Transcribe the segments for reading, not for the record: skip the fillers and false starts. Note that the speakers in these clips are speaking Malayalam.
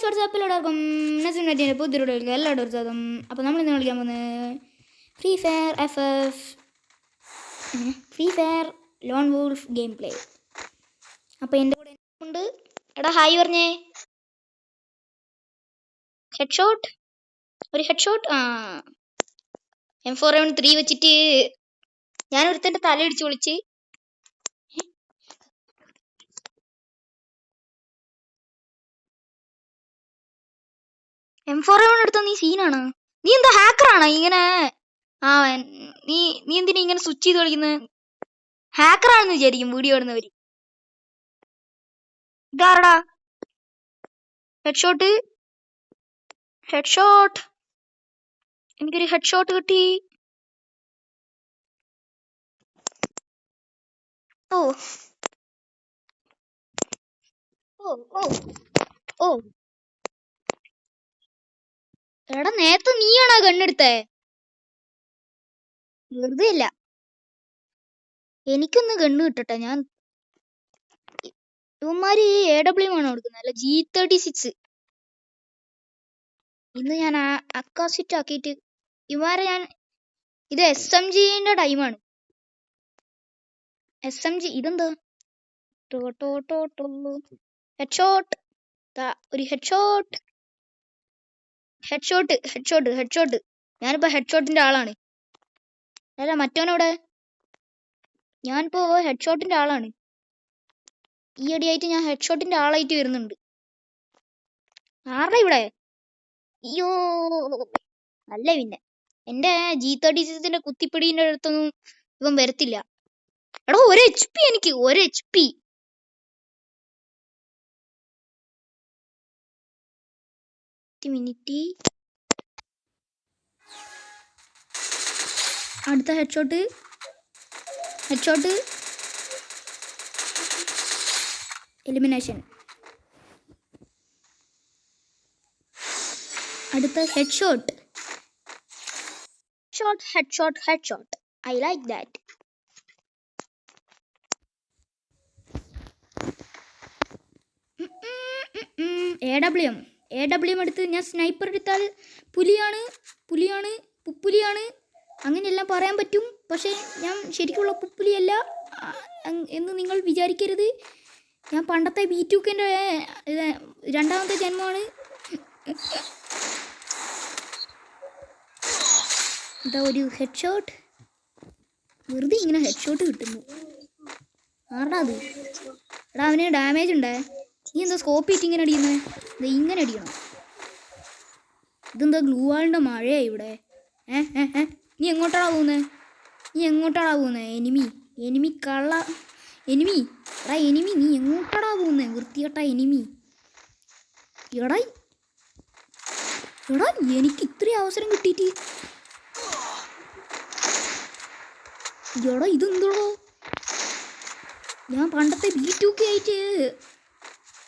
ഗൈസ് വാട്സാപ്പിൽ എല്ലാവർക്കും നെസിൻ്റെ പുതിയൊരു എല്ലാവരും ഉത്സാഹം. അപ്പോൾ നമ്മൾ ഇന്ന് കളിക്കാൻ പോകുന്നത് free fire loan wolf game play. അപ്പോൾ എൻ്റെ കൂടെ ഉണ്ട്. എടാ ഹായ് പറഞ്ഞേ. ഹെഡ്ഷോട്ട്, ഒരു ഹെഡ്ഷോട്ട്. M4A3 വെച്ചിട്ട് ഞാൻ ഒരുത്തൻ്റെ തല ഇടിച്ച് വിളിച്ച്. M4A1 എടുത്ത നീ സീനാണ്. നീ എന്താ ഹാക്കറാണോ ഇങ്ങനെ? നീ എന്തിനാ ഇങ്ങനെ സ്വിച്ച് ചെയ്ത് കളിക്കുന്നത്? ഹാക്കറാണെന്ന് വിചാരിക്കും വീഡിയോ ഇടുന്നവര്. ഇതാരടാ? ഹെഡ്ഷോട്ട്, എനിക്കൊരു ഹെഡ്ഷോട്ട് കിട്ടി. ഓ ഓ ഓ ഓ എടാ, നേരത്തെ നീയാണോ കണ്ണെടുത്തേ? വെറുതെ ഇല്ല, എനിക്കൊന്ന് കണ്ണ് കിട്ടട്ടെ. ഞാൻ ഇവന്മാര് AW ആണ് കൊടുക്കുന്നത്, അല്ല G36. ഇന്ന് ഞാൻ അക്കാസിറ്റ് ആക്കിയിട്ട് ഇവന്മാരെ ഇത് SMGന്റെ ടൈമാണ്. SMG ഇതെന്താ? ഹെഡ്ഷോട്ട്, ഒരു ഹെഡ്ഷോട്ട്. ഞാനിപ്പോ ഹെഡ്ഷോട്ടിന്റെ ആളാണ്. അല്ല മറ്റവനോടെ? ഞാനിപ്പോ ഹെഡ്ഷോട്ടിന്റെ ആളാണ്. ഈ അടിയായിട്ട് ഞാൻ ഹെഡ്ഷോട്ടിന്റെ ആളായിട്ട് വരുന്നുണ്ട്. ആരുടെ ഇവിടെ? അയ്യോ, അല്ല പിന്നെ എന്റെ G36ന്റെ കുത്തിപ്പിടീന്റെ അടുത്തൊന്നും ഇവൻ വരത്തില്ല. എടാ, ഒരു HP എനിക്ക്, ഒരു HP. മിനിറ്റ്. അടുത്ത ഹെഡ്ഷോട്ട്. എലിമിനേഷൻ. അടുത്ത headshot. I like that. AW എടുത്ത് ഞാൻ സ്നൈപ്പർ എടുത്താൽ പുലിയാണ് അങ്ങനെയെല്ലാം പറയാൻ പറ്റും. പക്ഷേ ഞാൻ ശരിക്കുള്ള പുപ്പുലിയല്ല എന്ന് നിങ്ങൾ വിചാരിക്കരുത്. ഞാൻ പണ്ടത്തെ B2Kൻ്റെ രണ്ടാമത്തെ ജന്മമാണ്. ഇതാ ഒരു ഹെഡ്ഷോട്ട്. വെറുതെ ഇങ്ങനെ ഹെഡ്ഷോട്ട് കിട്ടുന്നു. ആരടാ അത്? എടാ, അവന് ഡാമേജ് ഉണ്ടേ. നീ എന്താ സ്കോപ്പ് ഇട്ട് ഇങ്ങനെ അടിക്കുന്നത്? ഇത് ഇങ്ങനെ അടിക്കണം. ഇതെന്താ ഗ്ലൂ വാളിൻ്റെ മഴയാണ് ഇവിടെ? നീ എങ്ങോട്ടാടാ പോകുന്നത്? എനിമി കള്ള എനിമി. എടാ എനിമി, നീ എങ്ങോട്ടാടാ പോകുന്നത്? വൃത്തികെട്ട എനിമി. എടാ എനിക്ക് ഇത്രയും അവസരം കിട്ടിയിട്ട് ഇതെന്തോടോ? ഞാൻ പണ്ടത്തെ B2K ആയിട്ട്.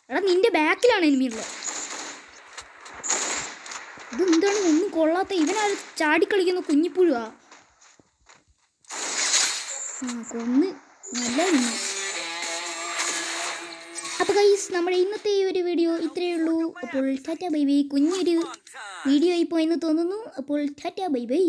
എടാ, നിന്റെ ബാക്കിലാണ് എനിമി ഉള്ളത്. ഇതെന്താണ് ഒന്നും കൊള്ളാത്ത? ഇവനാ ചാടിക്കളിക്കുന്ന കുഞ്ഞിപ്പുഴുവാ. കൊന്ന് നല്ല. അപ്പോൾ ഗൈസ്, നമ്മുടെ ഇന്നത്തെ ഈ ഒരു വീഡിയോ ഇത്രയേ ഉള്ളൂ. അപ്പോൾ ടാറ്റ ബൈ ബൈ. കുഞ്ഞൊരു വീഡിയോ ആയിപ്പോയെന്ന് തോന്നുന്നു. അപ്പോൾ ടാറ്റ ബൈ ബൈ.